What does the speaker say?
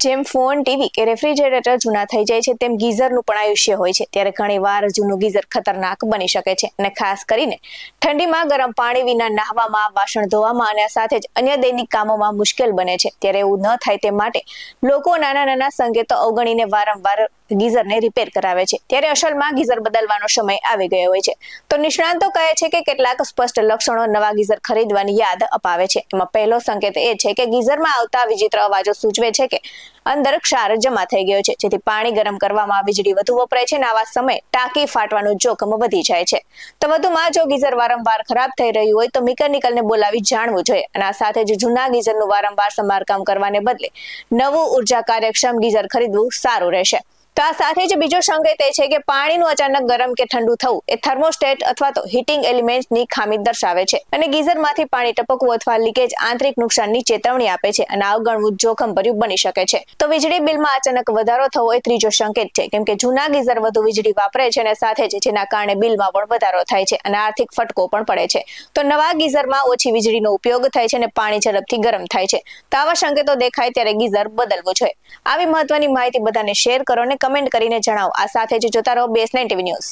જેમ phone, TV કે refrigerator જૂના થઈ જાય છે તેમ ગીઝરનું પણ આયુષ્ય હોય છે. ત્યારે ઘણીવાર જૂનું ગીઝર ખતરનાક બની શકે છે અને ખાસ કરીને ઠંડીમાં ગરમ પાણી વિના નહાવામાં, વાસણ ધોવામાં અને સાથે જ અન્ય દૈનિક કામોમાં મુશ્કેલ બને છે. ત્યારે એવું ન થાય તે માટે લોકો નાના નાના સંકેતો અવગણીને વારંવાર ગીઝરને રિપેર કરાવે છે. ત્યારે અસલમાં ગીઝર બદલવાનો સમય આવી ગયો હોય છે. તો નિષ્ણાંતો કહે છે કે કેટલાક સ્પષ્ટ લક્ષણો નવા ગીઝર ખરીદવાની યાદ અપાવે છે. એમાં પહેલો સંકેત એ છે કે ગીઝરમાં આવતા વિચિત્ર અવાજો સૂચવે છે કે અંદર ક્ષાર જમા થઈ ગયો છે, જેથી પાણી ગરમ કરવામાં વીજળી વધુ વપરાય છે અને આવા સમયે ટાંકી ફાટવાનું જોખમ વધી જાય છે. તો વધુમાં જો ગીઝર વારંવાર ખરાબ થઈ રહ્યું હોય તો મિકેનિકલને બોલાવી જાણવું જોઈએ અને આ સાથે જ જૂના ગીઝરનું વારંવાર સમારકામ કરવાને બદલે નવું ઉર્જા કાર્યક્ષમ ગીઝર ખરીદવું સારું રહેશે. તો આ સાથે જ બીજો સંકેત એ છે કે પાણીનું અચાનક ગરમ કે ઠંડુ થવું એ થર્મોસ્ટેટ અથવા તો હીટિંગ એલિમેન્ટની ખામી દર્શાવે છે અને ગીઝરમાંથી પાણી ટપકવું અથવા લીકેજ આંતરિક નુકસાનની ચેતવણી આપે છે અને અવગણવું જોખમભર્યું બની શકે છે. તો વીજળી બિલમાં અચાનક વધારો થવો એ ત્રીજો સંકેત છે, કેમ કે જૂના ગીઝર વધુ વીજળી વાપરે છે અને સાથે જ જેના કારણે બિલમાં પણ વધારો થાય છે અને આર્થિક ફટકો પણ પડે છે. તો નવા ગીઝરમાં ઓછી વીજળીનો ઉપયોગ થાય છે અને પાણી ઝડપથી ગરમ થાય છે. તો આવા સંકેતો દેખાય ત્યારે ગીઝર બદલવું જોઈએ. આવી મહત્વની માહિતી બધાને શેર કરો અને કમેન્ટ કરીને જણાવો. આ સાથે જ જોતા રહો BS9 TV ન્યૂઝ.